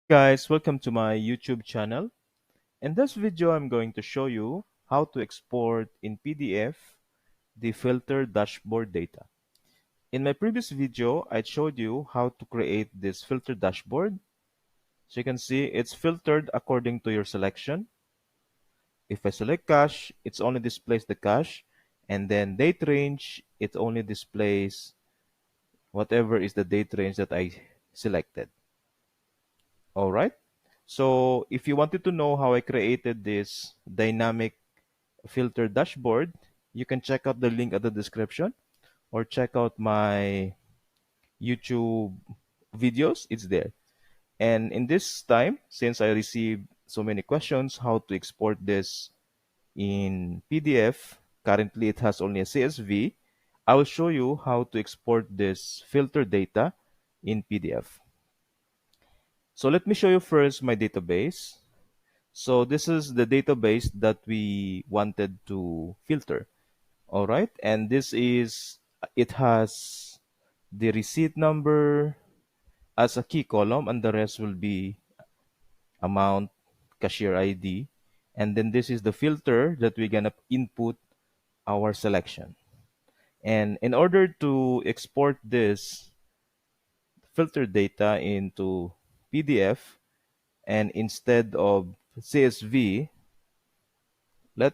Guys, welcome to my YouTube channel. In this video, I'm going to show you how to export in PDF the filter dashboard data. In my previous video, I showed you how to create this filter dashboard. So you can see it's filtered according to your selection. If I select cash, it only displays the cash, and then date range, it only displays whatever is the date range that I selected. All right. So if you wanted to know how I created this dynamic filter dashboard, you can check out the link at the description or check out my YouTube videos. It's there. And in this time, since I received so many questions, how to export this in PDF, currently it has only a CSV. I will show you how to export this filter data in PDF. So let me show you first my database. So this is the database that we wanted to filter. All right. And it has the receipt number as a key column, and the rest will be amount, cashier ID. And then this is the filter that we're going to input our selection. And in order to export this filter data into PDF, and instead of CSV, let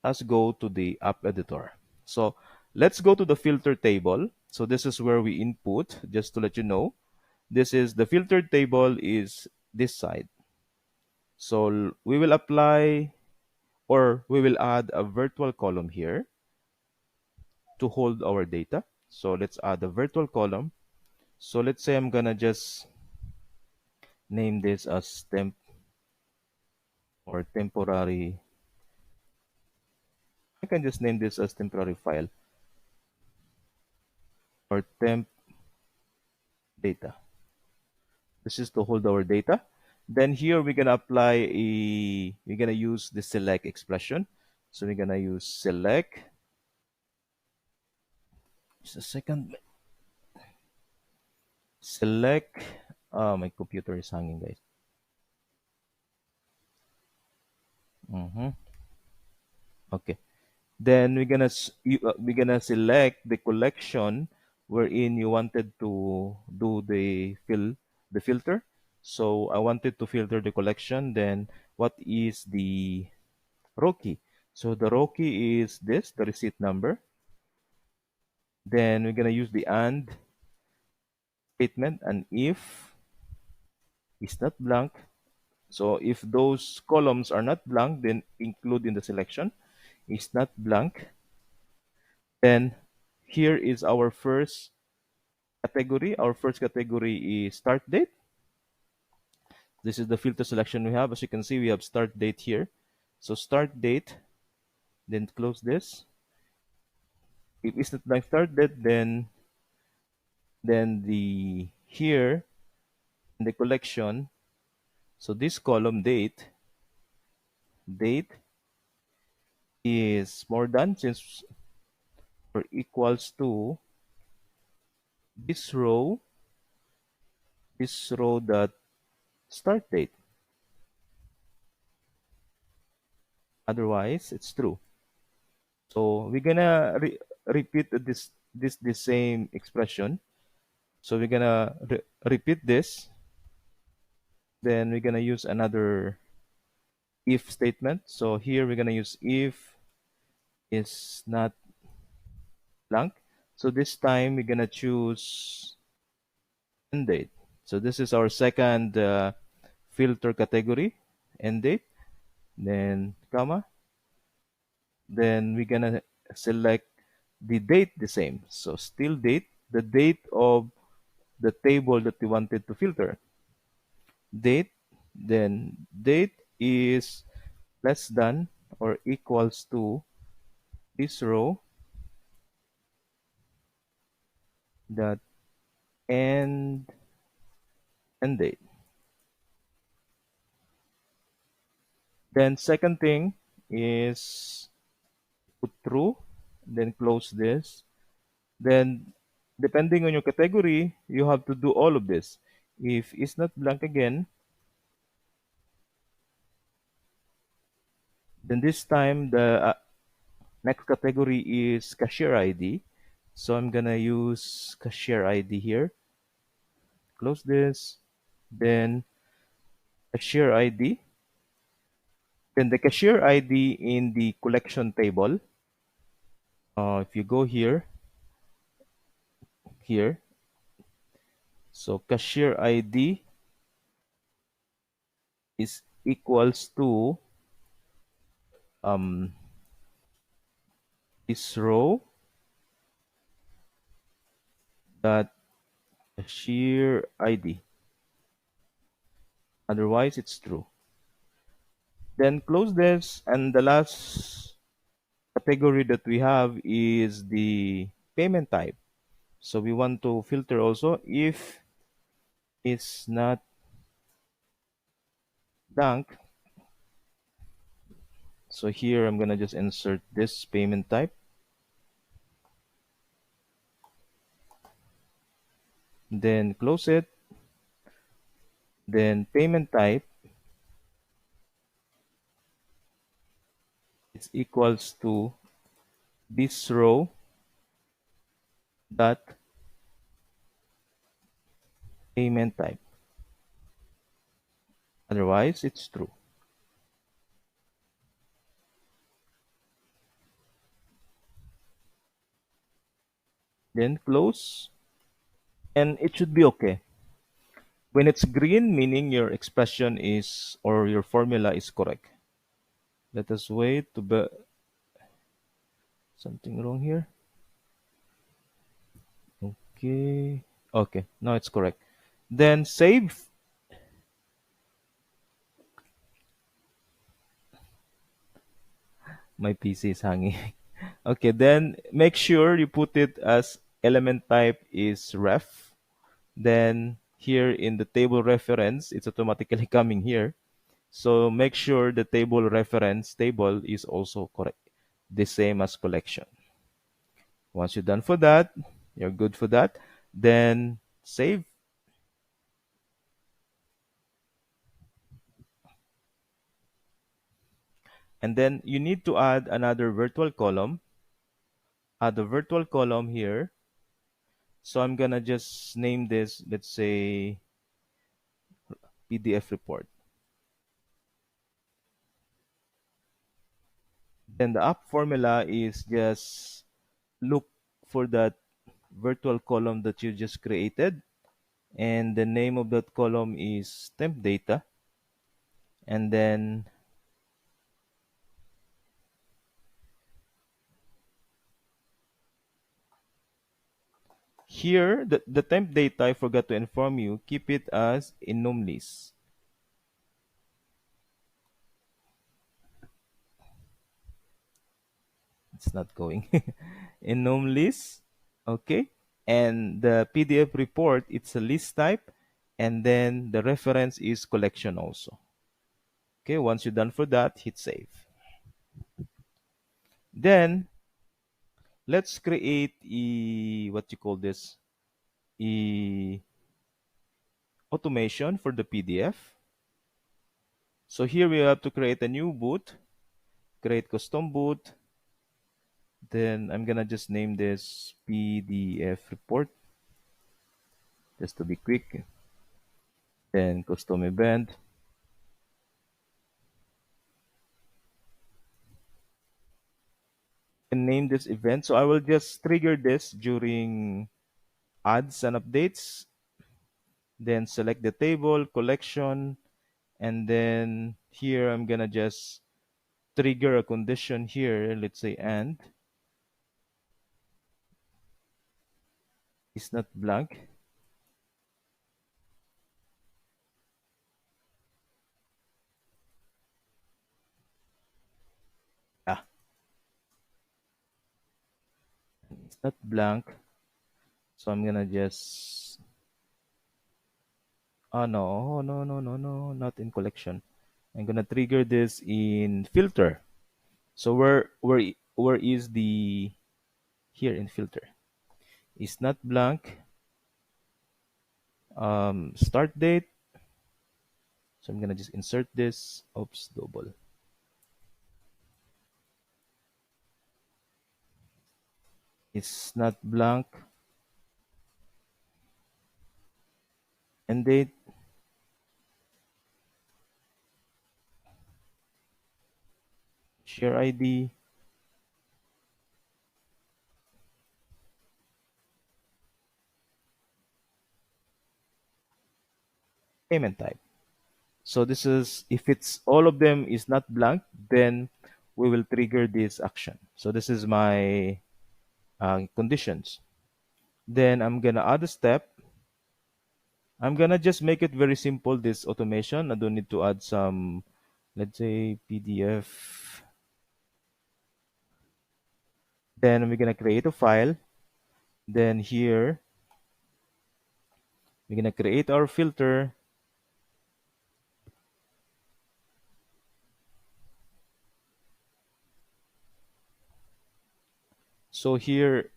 us go to the app editor. So let's go to the filter table. So this is where we input, just to let you know. This is the filter table is this side. So we will apply or we will add a virtual column here to hold our data. So let's add a virtual column. So let's say I'm gonna just name this as temp or temporary. I can just name this as temporary file or temp data. This is to hold our data. Then here we're gonna we're gonna use the select expression. So we're gonna use select. Just a second. Select. My computer is hanging, guys. Okay. Then we're gonna select the collection wherein you wanted to do the filter. So I wanted to filter the collection. Then what is the row key? So the row key is this, the receipt number. Then we're gonna use the AND statement, and if is not blank. So if those columns are not blank, then include in the selection. Is not blank. Then here is our first category. Our first category is start date. This is the filter selection we have. As you can see, we have start date here. So start date, then close this. If it's not blank start date, then the here in the collection. So this column date is more than since or equals to this row that start date. Otherwise, it's true. So we're gonna repeat the same expression. So we're gonna repeat this. Then we're gonna use another if statement. So here we're gonna use if is not blank. So this time we're gonna choose end date. So this is our second filter category, end date. Then comma. Then we're gonna select the date the same. So still date, the date of the table that we wanted to filter. Date, then date is less than or equals to this row that end date. Then second thing is put true, then close this. Then depending on your category, you have to do all of this. If it's not blank again, then this time the next category is cashier ID. So I'm gonna use cashier ID here. Close this. Then cashier ID. Then the cashier ID in the collection table. If you go here, so cashier ID is equals to um, this row dot cashier ID. Otherwise, it's true. Then close this, and the last category that we have is the payment type. So we want to filter also if it's not blank. So here I'm gonna just insert this payment type. Then close it. Then payment type is equals to this row dot payment type. Otherwise, it's true. Then close, and it should be okay. When it's green, meaning your expression is or your formula is correct. Let us wait to be something wrong here. Okay. Okay, now it's correct. Then save. My PC is hanging. Okay, then make sure you put it as element type is ref. Then here in the table reference, it's automatically coming here. So make sure the table reference table is also correct, the same as collection. Once you're done for that, you're good for that. Then save. And then you need to add another virtual column. Add a virtual column here. So I'm gonna just name this, let's say, PDF report. Then the app formula is just look for that virtual column that you just created. And the name of that column is temp data. And then here, the temp data, I forgot to inform you, keep it as enum list. It's not going. Enum list, okay? And the PDF report, it's a list type. And then the reference is collection also. Okay, once you're done for that, hit save. Then let's create what you call this, a automation for the PDF. So here we have to create a new boot, create custom boot. Then I'm gonna just name this PDF report just to be quick. Then custom event. And name this event. So I will just trigger this during adds and updates. Then select the table, collection, and then here I'm gonna just trigger a condition here. Let's say and is not blank. Ah, it's not blank. So I'm gonna just no, no, no, no, no, not in collection. I'm gonna trigger this in filter. So where is the here in filter? It's not blank. Start date. So I'm gonna just insert this. Oops, double. It's not blank. End date. Share ID. Payment type. So this is, if it's all of them is not blank, then we will trigger this action. So this is my conditions. Then I'm gonna add a step. I'm gonna just make it very simple, this automation. I don't need to add some, let's say, PDF. Then we're gonna create a file. Then here, we're gonna create our filter. So here,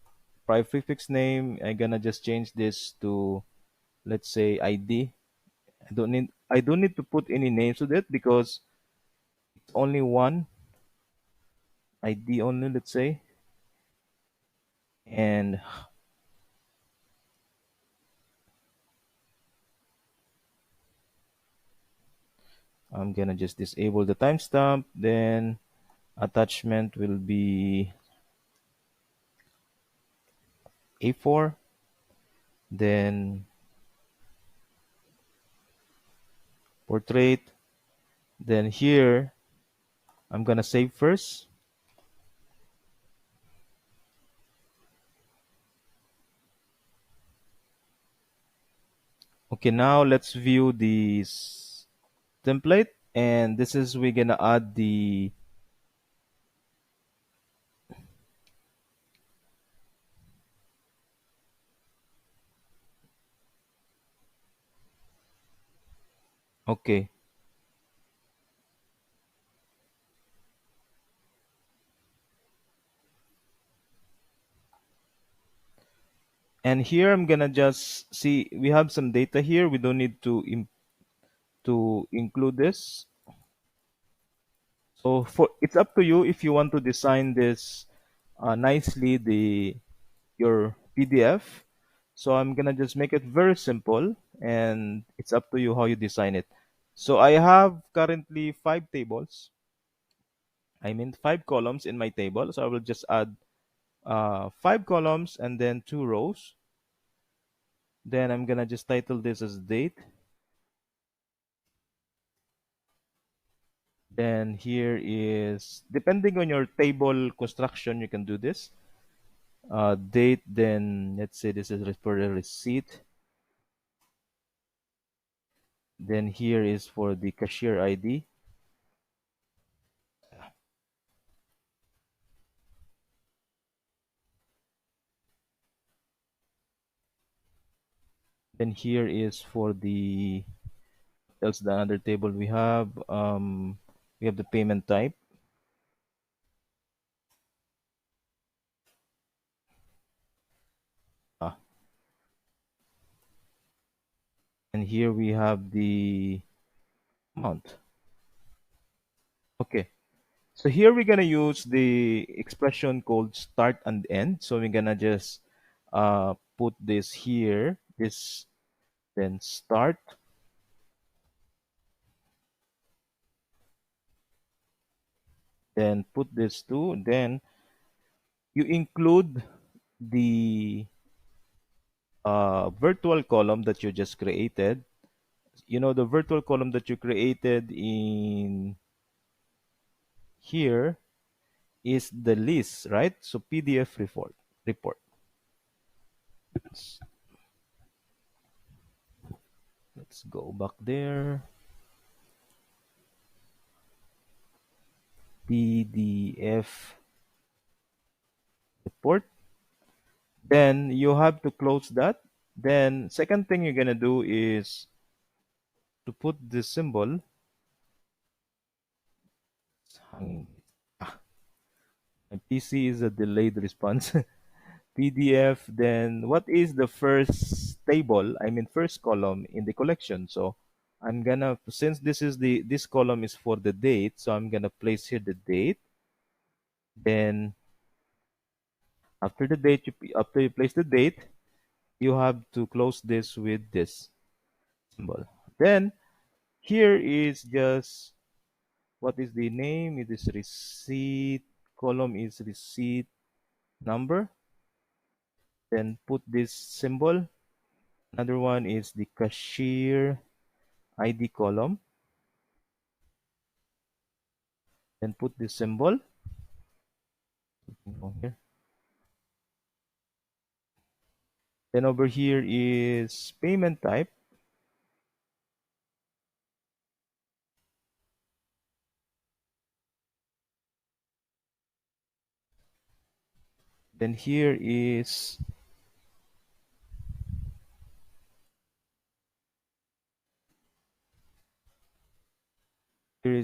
prefix name, I'm gonna just change this to, let's say, ID. I don't need to put any names to that because it's only one ID only, let's say. And I'm gonna just disable the timestamp. Then attachment will be A4. Then portrait. Then here, I'm gonna save first. Okay, now let's view this template. And this is, we're gonna add the, okay. And here I'm gonna just see, we have some data here. We don't need to include this. So for, it's up to you if you want to design this nicely, the your PDF. So I'm gonna just make it very simple, and it's up to you how you design it. So I have currently 5 tables. I mean 5 columns in my table. So I will just add 5 columns and then 2 rows. Then I'm gonna just title this as date. Then here is, depending on your table construction, you can do this. Date, then let's say this is for the receipt. Then here is for the cashier ID. Then here is for the, else the other table we have the payment type. Ah, and here we have the amount. Okay. So here we're gonna use the expression called start and end. So we're gonna just put this here, this, then start, then put this too, then you include the virtual column that you just created. You know, the virtual column that you created in here is the list, right? So PDF report. Let's go back there. PDF report. Then you have to close that. Then second thing you're gonna do is to put this symbol. Hanging. Ah, my PC is a delayed response. PDF. Then what is the first table, I mean first column in the collection. So I'm gonna, since this column is for the date, so I'm gonna place here the date. Then after the date, after you place the date, you have to close this with this symbol. Then here is just, what is the name? It is receipt. Column is receipt number. Then put this symbol. Another one is the cashier ID column. Then put this symbol here. Then over here is payment type. Then here is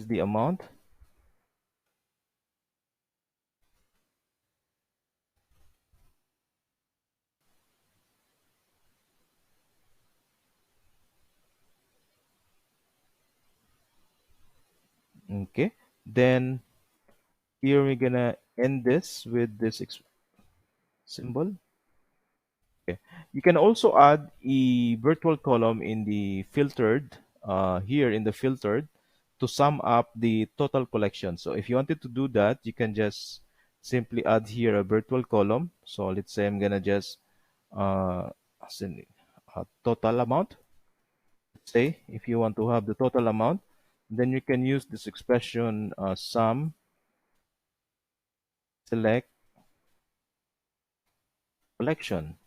the amount. Okay. Then here we're gonna end this with this symbol. Okay. You can also add a virtual column in the filtered, here in the filtered, to sum up the total collection. So if you wanted to do that, you can just simply add here a virtual column. So let's say I'm gonna just send a total amount. Let's say if you want to have the total amount, then you can use this expression sum select collection.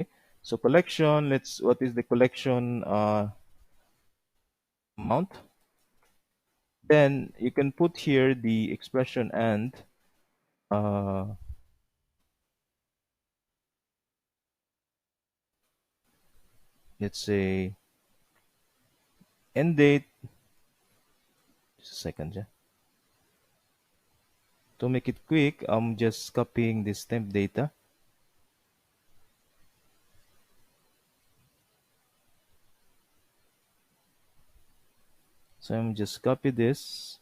Okay. So collection, what is the collection amount? Then you can put here the expression and uh, let's say end date. Just a second, yeah. To make it quick, I'm just copying this temp data. So I'm just copy this.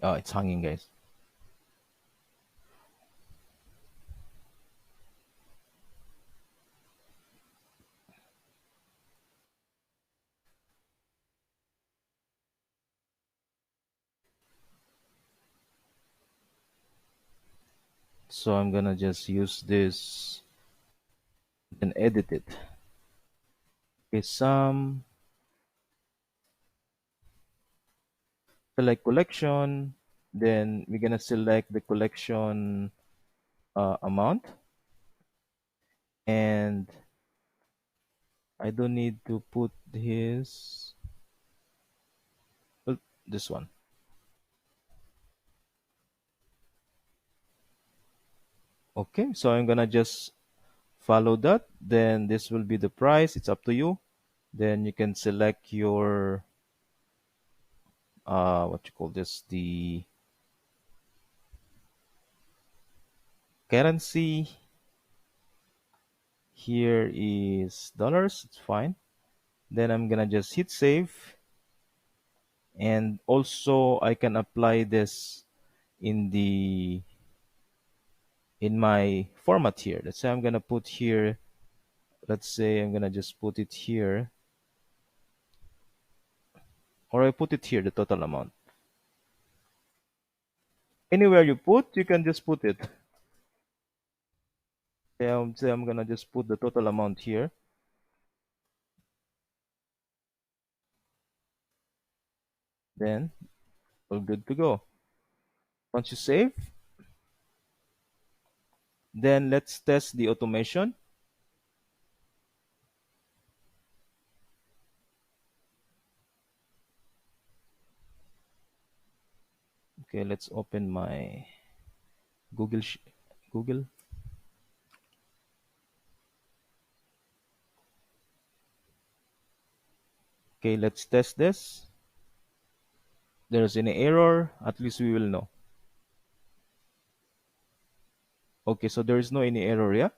Oh, it's hanging, guys. So I'm gonna just use this and edit it. Okay, some select collection. Then we're gonna select the collection amount, and I don't need to put his, well, this one. Okay, so I'm gonna just follow that. Then this will be the price. It's up to you. Then you can select your what you call this, the currency. Here is dollars. It's fine. Then I'm gonna just hit save, and also I can apply this in the in my format here. Let's say I'm gonna put here, let's say I'm gonna just put it here, or I put it here, the total amount. Anywhere you put, you can just put it. Say I'm gonna just put the total amount here. Then we're good to go. Once you save, then let's test the automation. Okay, let's open my Google. Okay, let's test this. There's any error, at least we will know. Okay, so there is no any error, yeah?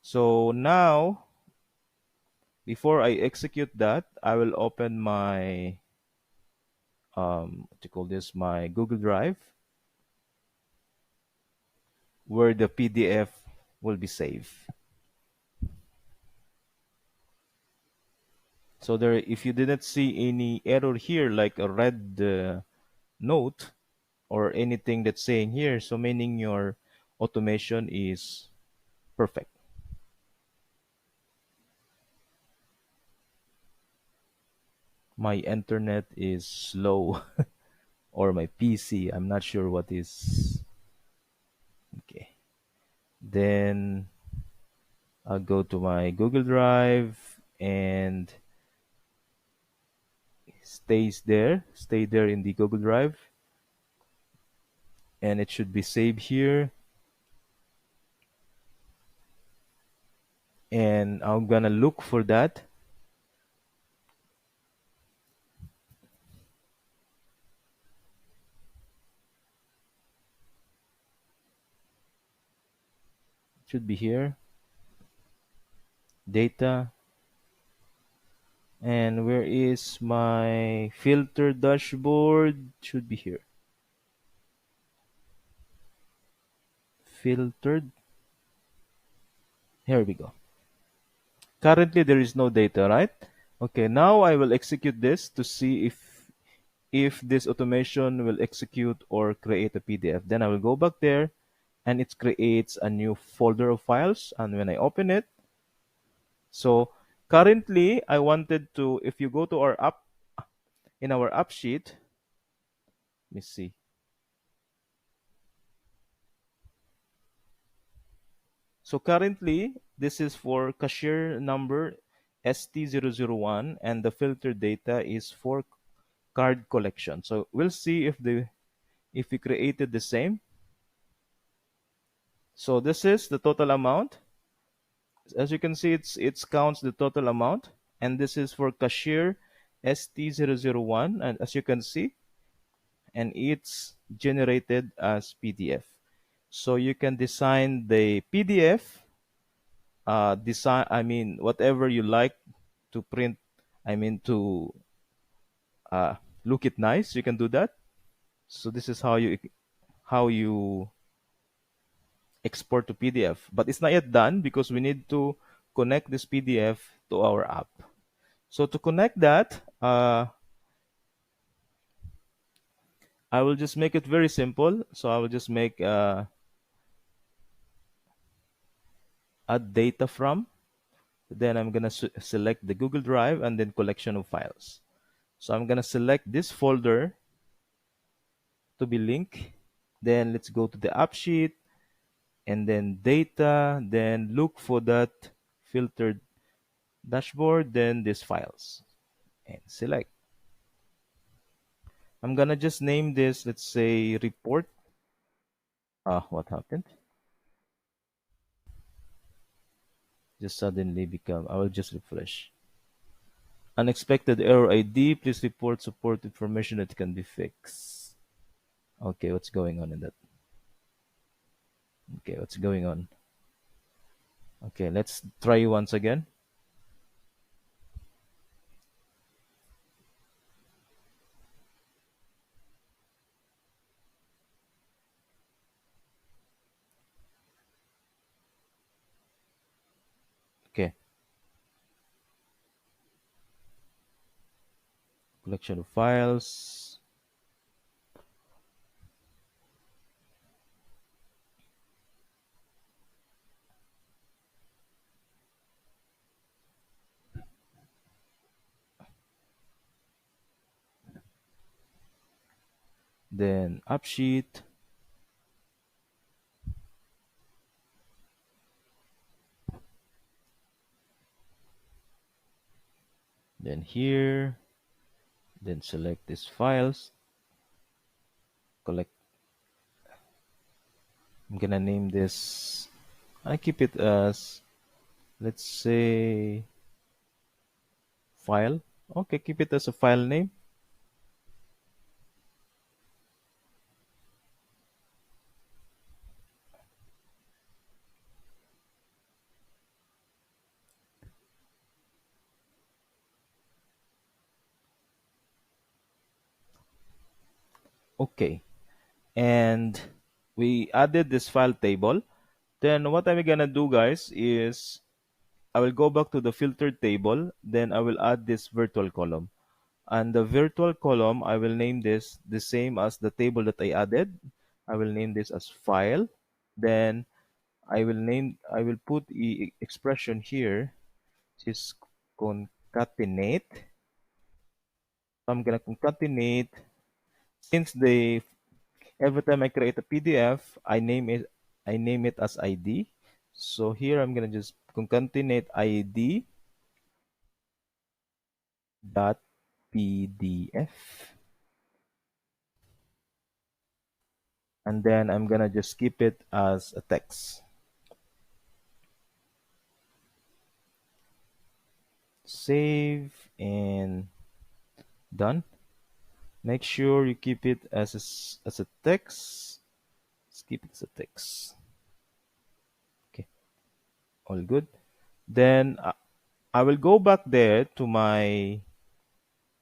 So now, before I execute that, I will open my, what do you call this, my Google Drive, where the PDF will be saved. So there, if you didn't see any error here, like a red note or anything that's saying here, so meaning your automation is perfect. My internet is slow or my PC. I'm not sure what is. Okay. Then I'll go to my Google Drive and stay there in the Google Drive, and it should be saved here. And I'm gonna look for that. It should be here. Data. And where is my filter dashboard? Should be here. Filtered. Here we go. Currently there is no data, right? Okay, now I will execute this to see if this automation will execute or create a PDF. Then I will go back there and it creates a new folder of files. And when I open it, so currently I wanted to, if you go to our app, in our app sheet, let me see. So currently this is for cashier number ST001 and the filter data is for card collection. So we'll see if we created the same. So this is the total amount. As you can see, it counts the total amount, and this is for cashier ST001, and as you can see, and it's generated as PDF. So you can design the PDF, design. I mean, whatever you like to print. I mean, to look it nice. You can do that. So this is how you export to PDF. But it's not yet done because we need to connect this PDF to our app. So to connect that, I will just make it very simple. So I will just make add data from. Then I'm gonna select the Google Drive and then collection of files. So I'm gonna select this folder to be linked. Then let's go to the app sheet and then data. Then look for that filtered dashboard. Then these files and select. I'm gonna just name this, let's say, report. What happened? Just suddenly become, I will just refresh. Unexpected error ID, please report support information that can be fixed. Okay, what's going on in that? Okay, what's going on? Okay, let's try once again. Okay, collection of files. Then AppSheet. Then here. Then select these files. Collect. I'm gonna name this. I keep it as, let's say, file. Okay, keep it as a file name. Okay, and we added this file table. Then what I'm gonna do, guys, is I will go back to the filtered table. Then I will add this virtual column. And the virtual column, I will name this the same as the table that I added. I will name this as file. Then I will put the expression here, which is concatenate. So I'm gonna concatenate since every time I create a PDF, I name it as ID. So here I'm gonna just concatenate ID dot PDF, and then I'm gonna just keep it as a text. Save and done. Make sure you keep it as a text. Let's keep it as a text. Okay, all good. Then I will go back there to my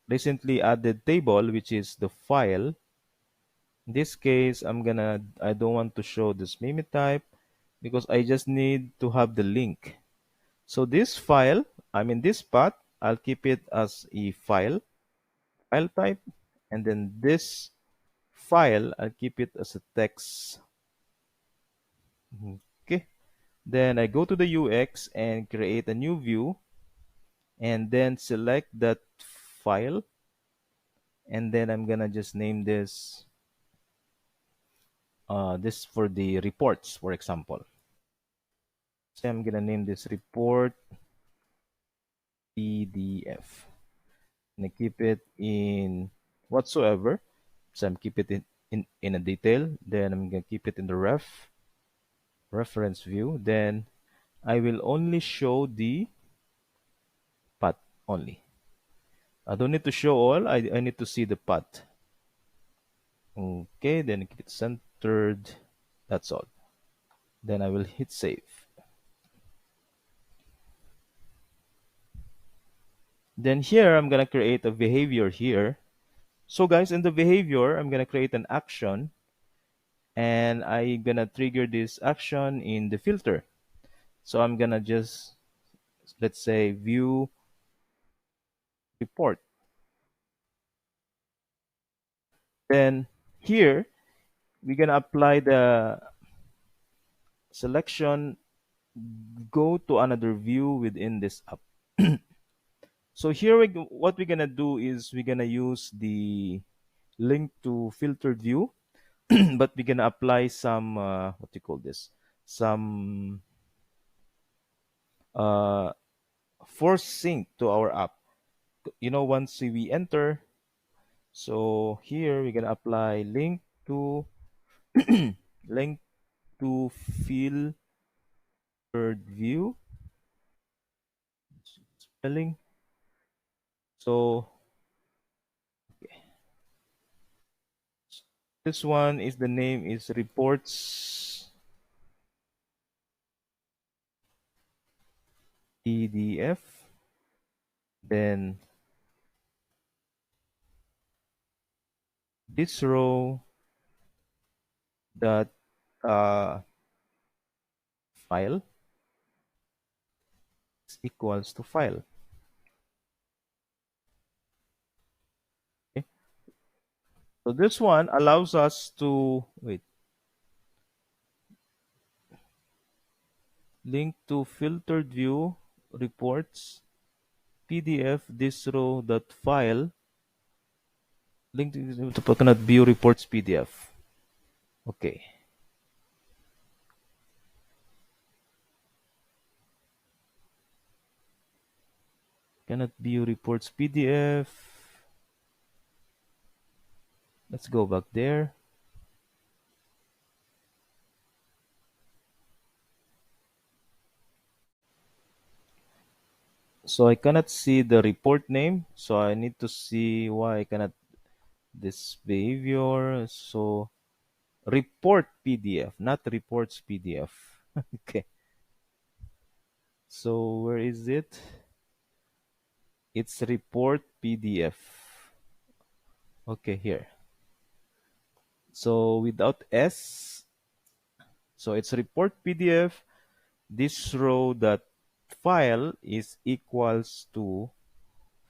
recently added table, which is the file. In this case, I don't want to show this meme type because I just need to have the link. So this file, this path, I'll keep it as a file type, and then this file, I'll keep it as a text. Okay. Then I go to the UX and create a new view, and then select that file, and then I'm gonna just name this for the reports, for example. So I'm gonna name this report PDF, and I keep it in whatsoever. So I'm keep it in a detail. Then I'm gonna keep it in the reference view. Then I will only show the path only. I don't need to show all. I need to see the path. Okay, then keep it centered. That's all. Then I will hit save. Then here I'm gonna create a behavior here. So guys, in the behavior, I'm gonna create an action, and I'm gonna trigger this action in the filter. So I'm gonna just, let's say, view report. Then here we're gonna apply the selection, go to another view within this app. So here what we're gonna do is we're gonna use the link to filtered view, but we're gonna apply some what do you call this? Some uh, force sync to our app. Once we enter, so here we're gonna apply to link to filtered view spelling. So this one is the name is reports PDF. Then this row dot uh, file is equals to file. Okay. So this one allows us to link to filtered view reports PDF this row dot file link to cannot view reports PDF. Okay. Cannot view reports PDF. Let's go back there. So I cannot see the report name. So I need to see why I cannot this behavior. So report PDF, not reports PDF. Okay. So where is it? It's report PDF. Okay, here. So without S, so it's report PDF. This row that file is equals to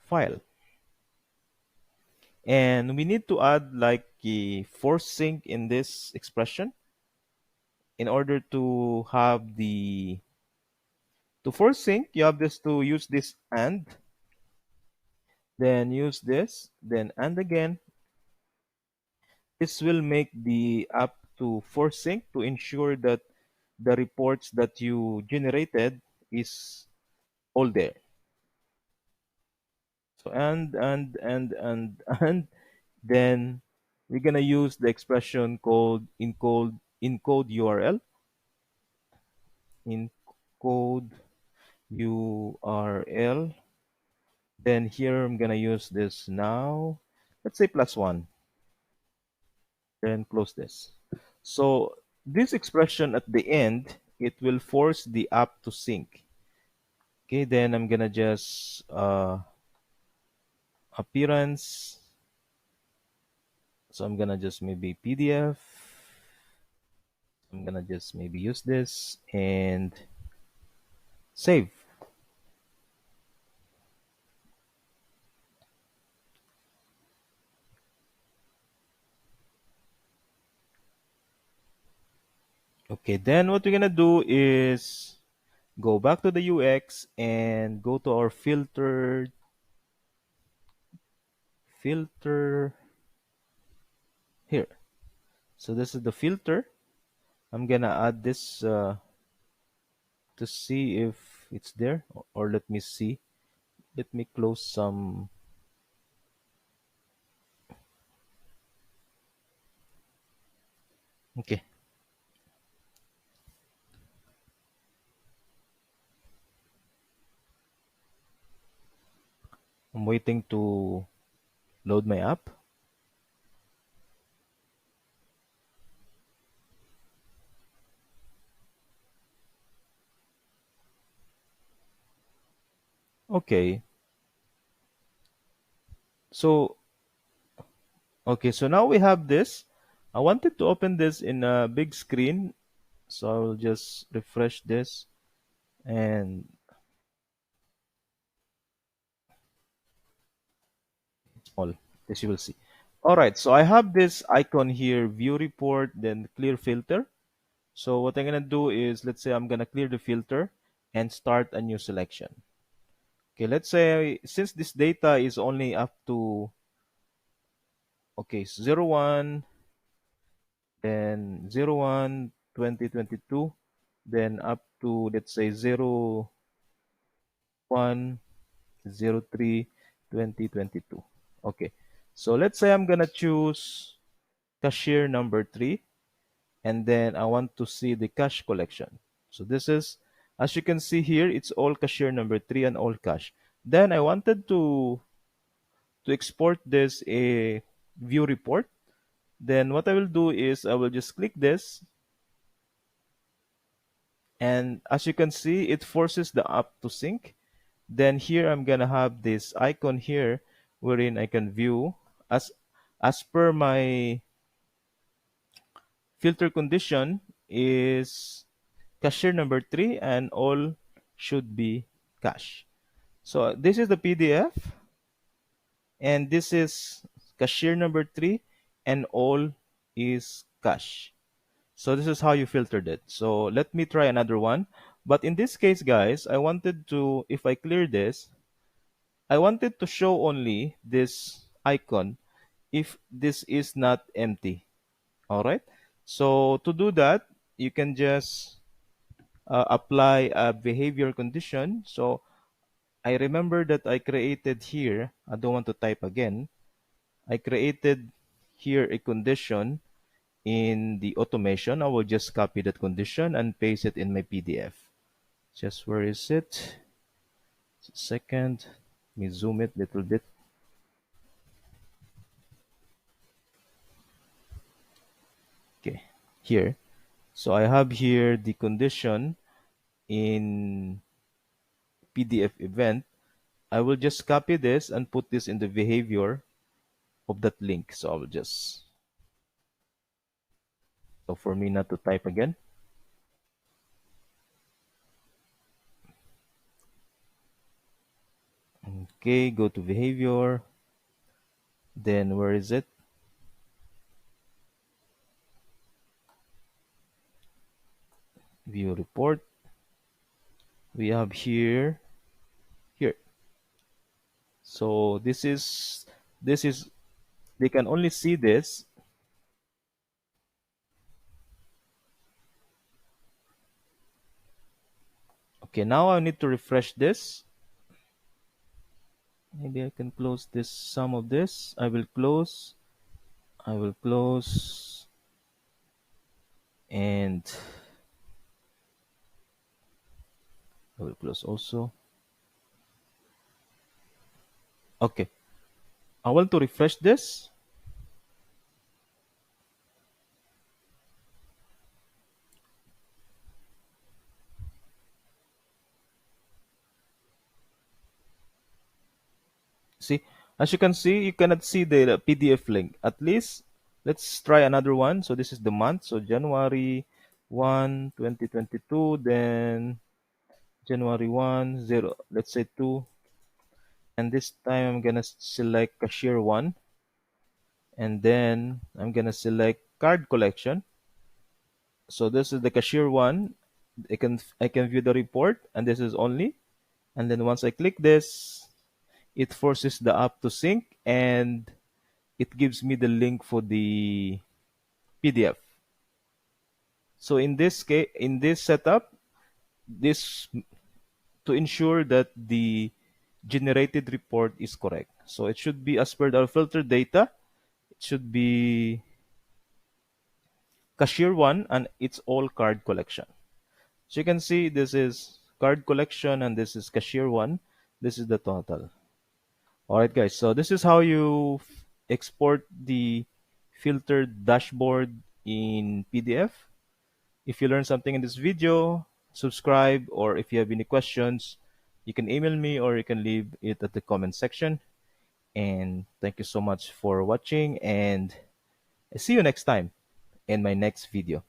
file. And we need to add like a force sync in this expression in order to have the to force sync. You have this to use this and then use this, then and again. This will make the app to force sync to ensure that the reports that you generated is all there. So and then we're gonna use the expression called encode URL. Encode URL. Then here I'm gonna use this now. Let's say +1. Then close this. So this expression at the end, it will force the app to sync. Okay, then I'm gonna just appearance. So I'm gonna just maybe PDF. I'm gonna just maybe use this and save. Okay, then what we're gonna do is go back to the UX and go to our filter here. So this is the filter. I'm gonna add this to see if it's there, or let me see. Let me close some. Okay, I'm waiting to load my app. Okay, so okay, so now we have this. I wanted to open this in a big screen, so I will just refresh this and small, as you will see. All right, so I have this icon here, view report, then clear filter. So what I'm gonna do is, let's say I'm gonna clear the filter and start a new selection. Okay, let's say since this data is only up to, okay, 01, then 01, 2022, then up to, let's say 01, 03, 2022. Okay, so let's say I'm gonna choose cashier number 3, and then I want to see the cash collection. So this is, as you can see here, it's all cashier number 3 and all cash. Then I wanted to export this a view report. Then what I will do is I will just click this, and as you can see, it forces the app to sync. Then here I'm gonna have this icon here wherein I can view as per my filter condition is cashier number 3 and all should be cash. So this is the PDF, and this is cashier number 3 and all is cash. So this is how you filtered it. So let me try another one. But in this case, guys, I wanted to, if I clear this, I wanted to show only this icon if this is not empty. All right. So to do that, you can just apply a behavior condition. So I remember that I created here, I don't want to type again. I created here a condition in the automation. I will just copy that condition and paste it in my PDF. Just where is it? Second, let me zoom it a little bit. Okay, here. So I have here the condition in PDF event. I will just copy this and put this in the behavior of that link. So I will just, so for me not to type again. Okay, go to behavior. Then where is it? View report. We have here. So this is they can only see this. Okay, now I need to refresh this. Maybe I can close this, some of this. I will close, and I will close also. Okay, I want to refresh this. See, as you can see, you cannot see the PDF link. At least, let's try another one. So this is the month. So January 1, 2022, then January 1, 0, let's say 2. And this time I'm gonna select cashier 1. And then I'm gonna select card collection. So this is the cashier 1. I can view the report, and this is only. And then once I click this, it forces the app to sync, and it gives me the link for the PDF. So in this case, in this setup, this to ensure that the generated report is correct. So it should be as per our filter data. It should be cashier 1, and it's all card collection. So you can see this is card collection and this is cashier 1. This is the total. All right, guys. So this is how you export the filtered dashboard in PDF. If you learned something in this video, subscribe, or if you have any questions, you can email me or you can leave it at the comment section. And thank you so much for watching, and I see you next time in my next video.